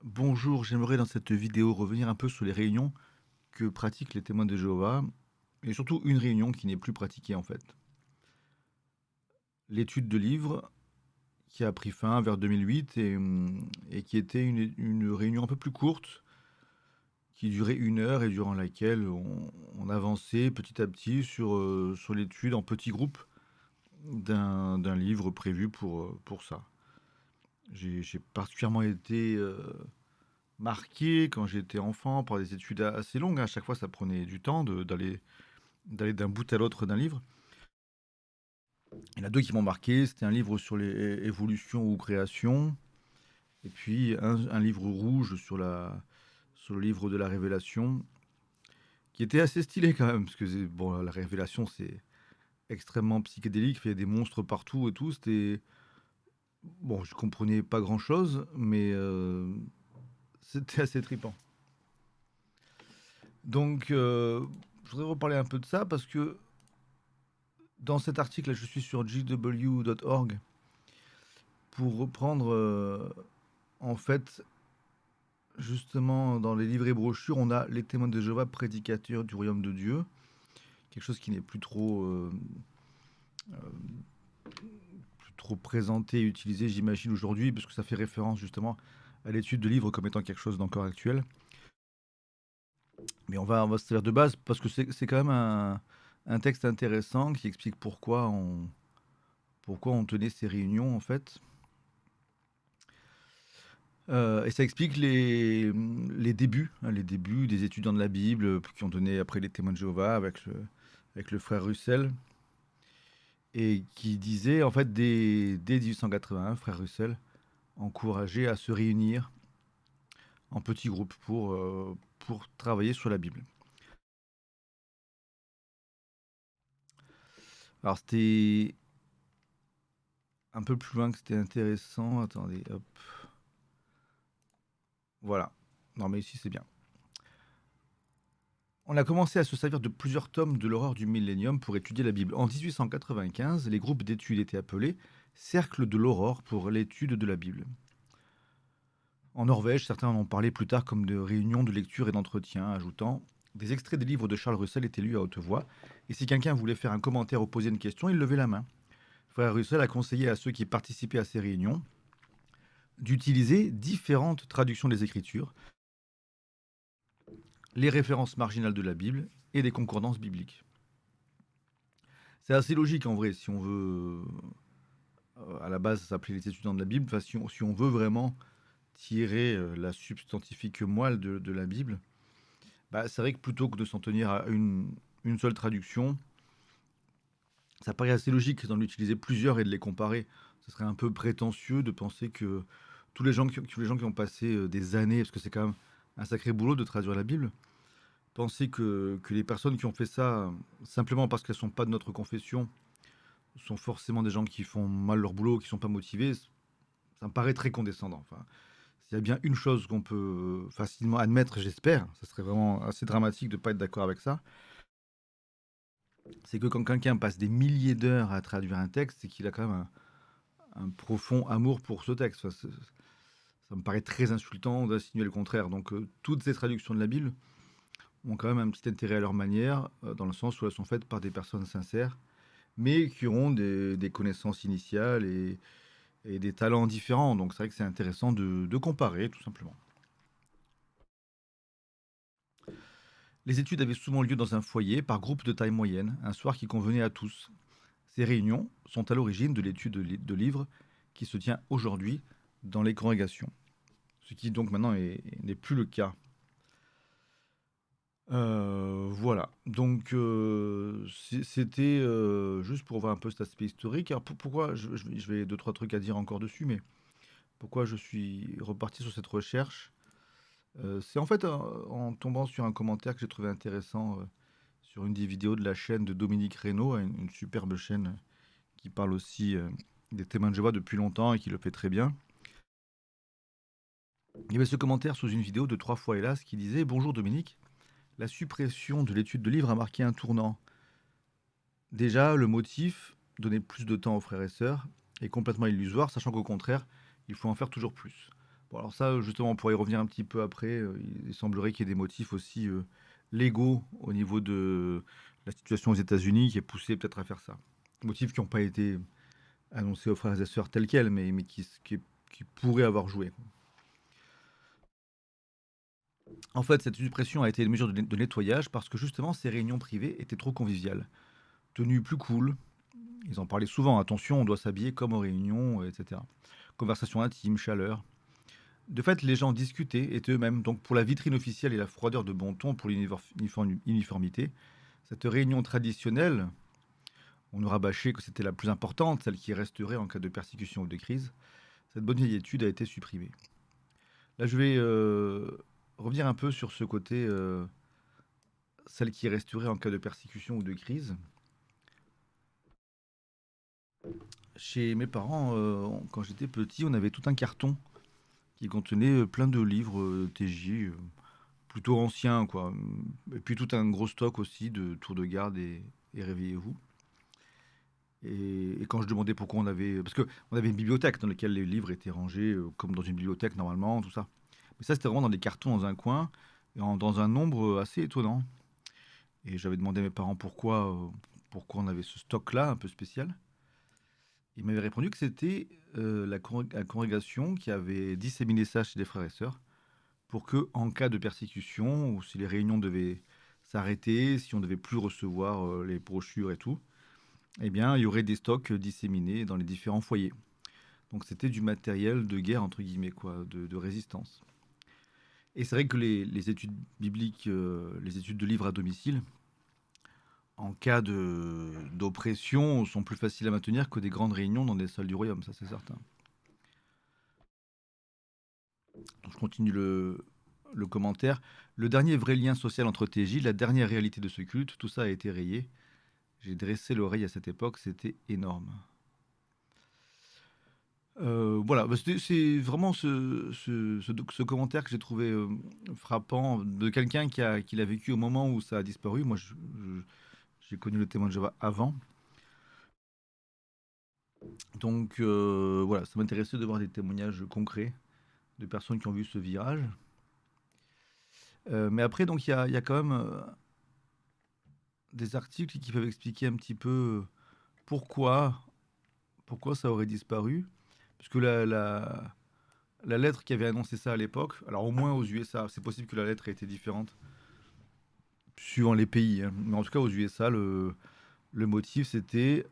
Bonjour, j'aimerais dans cette vidéo revenir un peu sur les réunions que pratiquent les témoins de Jéhovah, et surtout une réunion qui n'est plus pratiquée en fait. L'étude de livres qui a pris fin vers 2008 et qui était une réunion un peu plus courte, qui durait 1 heure et durant laquelle on avançait petit à petit sur l'étude en petits groupes d'un livre prévu pour ça. J'ai particulièrement été marqué quand j'étais enfant par des études assez longues. À chaque fois, ça prenait du temps d'aller d'un bout à l'autre d'un livre. Il y en a deux qui m'ont marqué. C'était un livre sur les évolutions ou création, et puis un livre rouge sur le livre de la Révélation, qui était assez stylé quand même, parce que bon, la Révélation, c'est extrêmement psychédélique. Il y a des monstres partout et tout. C'était bon, je comprenais pas grand-chose, mais c'était assez trippant. Donc, je voudrais reparler un peu de ça parce que dans cet article, là, je suis sur jw.org pour reprendre, en fait, justement, dans les livres et brochures, on a les témoins de Jéhovah, prédicateurs du royaume de Dieu, quelque chose qui n'est plus trop présenté et utilisé, j'imagine, aujourd'hui, parce que ça fait référence justement à l'étude de livres comme étant quelque chose d'encore actuel. Mais on va se servir de base parce que c'est quand même un texte intéressant qui explique pourquoi on tenait ces réunions, en fait. Et ça explique les débuts, hein, les débuts des étudiants de la Bible qui ont donné après les témoins de Jéhovah avec le frère Russell, et qui disait, en fait, dès 1881, frère Russell encourageait à se réunir en petits groupes pour travailler sur la Bible. Alors c'était un peu plus loin que c'était intéressant. Attendez, hop. Voilà. Non mais ici c'est bien. On a commencé à se servir de plusieurs tomes de l'horreur du millénium pour étudier la Bible. En 1895, les groupes d'études étaient appelés Cercle de l'aurore pour l'étude de la Bible. En Norvège, certains en ont parlé plus tard comme de réunions de lecture et d'entretien, ajoutant des extraits des livres de Charles Russell étaient lus à haute voix, et si quelqu'un voulait faire un commentaire ou poser une question, il levait la main. Frère Russell a conseillé à ceux qui participaient à ces réunions d'utiliser différentes traductions des Écritures, les références marginales de la Bible et des concordances bibliques. C'est assez logique en vrai, si on veut. À la base, ça s'appelait les étudiants de la Bible. Enfin, si on veut vraiment tirer la substantifique moelle de la Bible, bah, c'est vrai que plutôt que de s'en tenir à une seule traduction, ça paraît assez logique d'en utiliser plusieurs et de les comparer. Ce serait un peu prétentieux de penser que tous les gens qui ont passé des années, parce que c'est quand même un sacré boulot de traduire la Bible, penser que les personnes qui ont fait ça simplement parce qu'elles ne sont pas de notre confession sont forcément des gens qui font mal leur boulot, qui sont pas motivés, ça me paraît très condescendant. Enfin, s'il y a bien une chose qu'on peut facilement admettre, j'espère, ça serait vraiment assez dramatique de ne pas être d'accord avec ça, c'est que quand quelqu'un passe des milliers d'heures à traduire un texte, c'est qu'il a quand même un profond amour pour ce texte. Enfin, ça me paraît très insultant d'insinuer le contraire. Donc toutes ces traductions de la Bible ont quand même un petit intérêt à leur manière, dans le sens où elles sont faites par des personnes sincères, mais qui ont des connaissances initiales et des talents différents. Donc c'est vrai que c'est intéressant de comparer, tout simplement. Les études avaient souvent lieu dans un foyer, par groupe de taille moyenne, un soir qui convenait à tous. Ces réunions sont à l'origine de l'étude de livres qui se tient aujourd'hui dans les congrégations, ce qui donc maintenant n'est plus le cas. Voilà, donc c'était juste pour voir un peu cet aspect historique. Alors pourquoi, je vais deux, trois trucs à dire encore dessus, mais pourquoi je suis reparti sur cette recherche? C'est en fait en tombant sur un commentaire que j'ai trouvé intéressant sur une des vidéos de la chaîne de Dominique Reynaud, une superbe chaîne qui parle aussi des témoins de Jéhovah depuis longtemps et qui le fait très bien. Il y avait ce commentaire sous une vidéo de 3 fois hélas qui disait: Bonjour Dominique, la suppression de l'étude de livres a marqué un tournant. Déjà, le motif, donner plus de temps aux frères et sœurs, est complètement illusoire, sachant qu'au contraire, il faut en faire toujours plus. Bon, alors ça, justement, on pourrait y revenir un petit peu après. Il semblerait qu'il y ait des motifs aussi légaux au niveau de la situation aux États-Unis qui est poussé peut-être à faire ça. Motifs qui n'ont pas été annoncés aux frères et sœurs tels quels, mais qui pourraient avoir joué. En fait, cette suppression a été une mesure de nettoyage parce que justement, ces réunions privées étaient trop conviviales. Tenues plus cool, ils en parlaient souvent, attention, on doit s'habiller comme aux réunions, etc. Conversation intime, chaleur. De fait, les gens discutaient, étaient eux-mêmes, donc pour la vitrine officielle et la froideur de bon ton pour l'uniformité, cette réunion traditionnelle, on nous rabâchait que c'était la plus importante, celle qui resterait en cas de persécution ou de crise. Cette bonne vieille étude a été supprimée. Là, je vais revenir un peu sur ce côté, celle qui resterait en cas de persécution ou de crise. Chez mes parents, quand j'étais petit, on avait tout un carton qui contenait plein de livres TJ, plutôt anciens, quoi. Et puis tout un gros stock aussi de Tour de garde et Réveillez-vous. Et quand je demandais pourquoi on avait... Parce qu'on avait une bibliothèque dans laquelle les livres étaient rangés, comme dans une bibliothèque normalement, tout ça. Mais ça, c'était vraiment dans des cartons dans un coin, et dans un nombre assez étonnant. Et j'avais demandé à mes parents pourquoi on avait ce stock-là, un peu spécial. Ils m'avaient répondu que c'était la congrégation qui avait disséminé ça chez des frères et sœurs, pour que, en cas de persécution, ou si les réunions devaient s'arrêter, si on devait plus recevoir les brochures et tout, eh bien, il y aurait des stocks disséminés dans les différents foyers. Donc c'était du matériel de guerre, entre guillemets, quoi, de résistance. Et c'est vrai que les études bibliques, les études de livres à domicile, en cas d'oppression, sont plus faciles à maintenir que des grandes réunions dans des salles du royaume, ça c'est certain. Donc je continue le commentaire. Le dernier vrai lien social entre TJ, la dernière réalité de ce culte, tout ça a été rayé. J'ai dressé l'oreille à cette époque, c'était énorme. Voilà, bah, c'est vraiment ce commentaire que j'ai trouvé frappant de quelqu'un qui l'a vécu au moment où ça a disparu. Moi, j'ai connu le témoin de Jéhovah avant. Donc voilà, ça m'intéressait de voir des témoignages concrets de personnes qui ont vu ce virage. Mais après, donc, il y a quand même des articles qui peuvent expliquer un petit peu pourquoi, pourquoi ça aurait disparu. Parce que la lettre qui avait annoncé ça à l'époque, alors au moins aux USA, c'est possible que la lettre ait été différente suivant les pays, hein, mais en tout cas aux USA, le motif c'était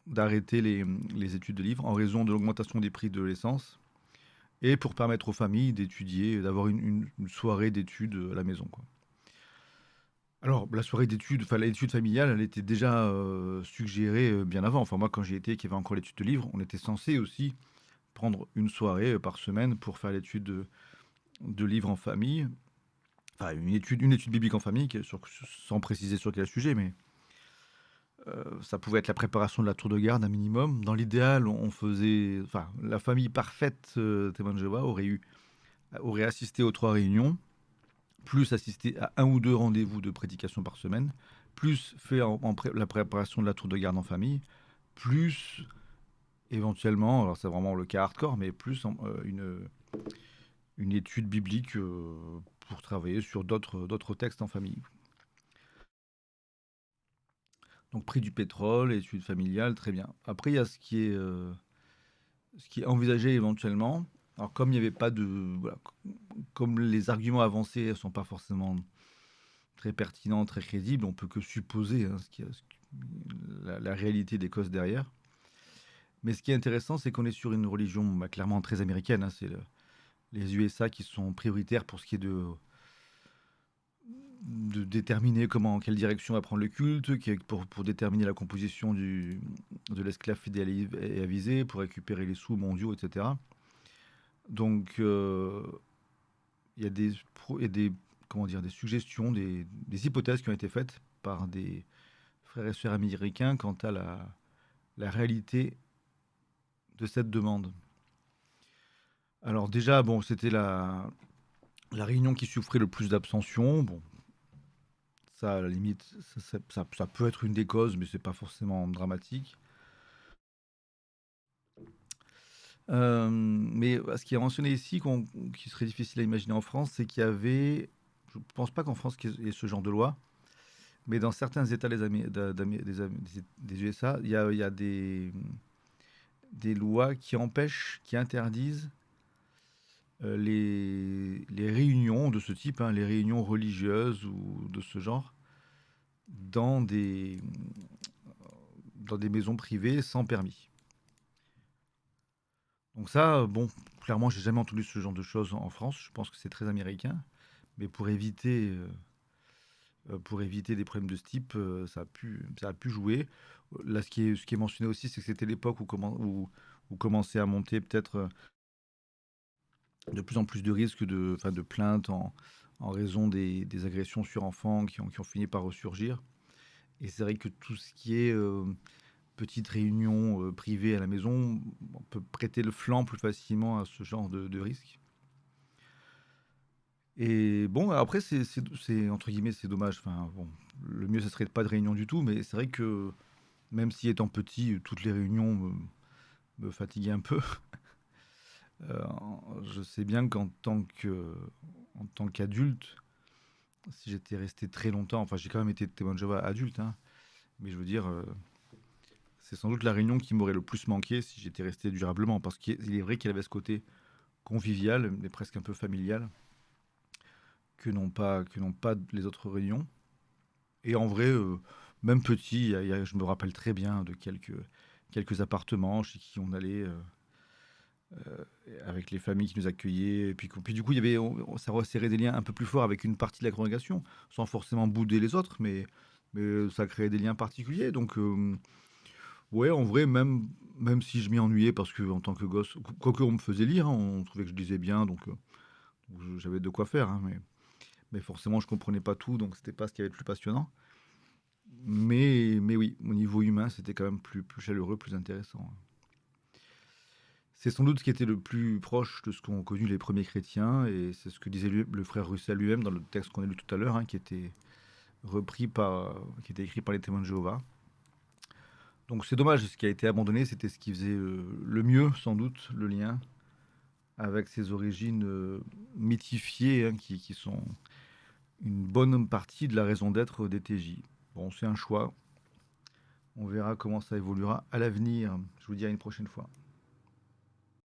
d'arrêter les études de livres en raison de l'augmentation des prix de l'essence et pour permettre aux familles d'étudier, d'avoir une soirée d'études à la maison, quoi. Alors, la soirée d'études, enfin l'étude familiale, elle était déjà suggérée bien avant. Enfin, moi, quand j'y étais, qu'il y avait encore l'étude de livres, on était censé aussi prendre une soirée par semaine pour faire l'étude de livres en famille. Enfin, une étude biblique en famille, sans préciser sur quel sujet, mais ça pouvait être la préparation de la tour de garde, un minimum. Dans l'idéal, on faisait. Enfin, la famille parfaite témoin de Jéhovah aurait assisté aux 3 réunions, plus assisté à un ou deux rendez-vous de prédication par semaine, plus fait la préparation de la tour de garde en famille, plus éventuellement, alors c'est vraiment le cas hardcore, mais plus une étude biblique pour travailler sur d'autres textes en famille. Donc prix du pétrole, études familiales, très bien. Après, il y a ce qui est envisagé éventuellement. Alors comme il n'y avait pas de... Voilà, comme les arguments avancés ne sont pas forcément très pertinents, très crédibles, on peut que supposer hein, la réalité des causes derrière. Mais ce qui est intéressant, c'est qu'on est sur une religion bah, clairement très américaine. Hein, c'est les USA qui sont prioritaires pour ce qui est de déterminer quelle direction va prendre le culte, pour déterminer la composition de l'esclave fidèle et avisé, pour récupérer les sous mondiaux, etc. Donc, il y a comment dire, des suggestions, des hypothèses qui ont été faites par des frères et sœurs américains quant à la réalité de cette demande. Alors déjà, bon, c'était la réunion qui souffrait le plus d'abstention. Bon, ça, à la limite, ça peut être une des causes, mais c'est pas forcément dramatique. Mais ce qui est mentionné ici, qui serait difficile à imaginer en France, c'est qu'il y avait, je ne pense pas qu'en France qu'il y ait ce genre de loi, mais dans certains États des USA, il y a des lois qui empêchent, qui interdisent les réunions de ce type, hein, les réunions religieuses ou de ce genre, dans dans des maisons privées sans permis. Donc ça, bon, clairement, j'ai jamais entendu ce genre de choses en France. Je pense que c'est très américain. Mais pour éviter des problèmes de ce type, ça a pu jouer. Là, ce qui est mentionné aussi, c'est que c'était l'époque où commençait à monter peut-être de plus en plus de risques enfin, de plaintes en raison des agressions sur enfants qui ont fini par ressurgir. Et c'est vrai que tout ce qui est petite réunion privée à la maison, on peut prêter le flanc plus facilement à ce genre de risque. Et bon, après, entre guillemets, c'est dommage. Enfin, bon, le mieux, ce serait pas de réunion du tout, mais c'est vrai que même si étant petit, toutes les réunions me fatiguaient un peu. Euh, je sais bien en tant qu'adulte, si j'étais resté très longtemps, enfin, j'ai quand même été témoin de Jéhovah adulte, hein, mais je veux dire, c'est sans doute la réunion qui m'aurait le plus manqué si j'étais resté durablement, parce qu'il est vrai qu'elle avait ce côté convivial, mais presque un peu familial, que n'ont pas les autres réunions. Et en vrai, même petit, je me rappelle très bien de quelques appartements chez qui on allait avec les familles qui nous accueillaient. Et puis du coup, ça resserrait des liens un peu plus forts avec une partie de la congrégation, sans forcément bouder les autres, mais ça créait des liens particuliers. Donc, ouais, en vrai, même si je m'y ennuyais, parce que en tant que gosse, quoique on me faisait lire, hein, on trouvait que je lisais bien, donc j'avais de quoi faire, hein, mais forcément, je comprenais pas tout, donc c'était pas ce qui avait de plus passionnant. Mais oui, au niveau humain, c'était quand même plus chaleureux, plus intéressant. C'est sans doute ce qui était le plus proche de ce qu'ont connu les premiers chrétiens, et c'est ce que disait le frère Russell lui-même dans le texte qu'on a lu tout à l'heure, hein, qui était écrit par les témoins de Jéhovah. Donc c'est dommage, ce qui a été abandonné, c'était ce qui faisait le mieux, sans doute, le lien avec ses origines mythifiées, hein, qui sont une bonne partie de la raison d'être des TJ. Bon, c'est un choix. On verra comment ça évoluera à l'avenir. Je vous dis à une prochaine fois.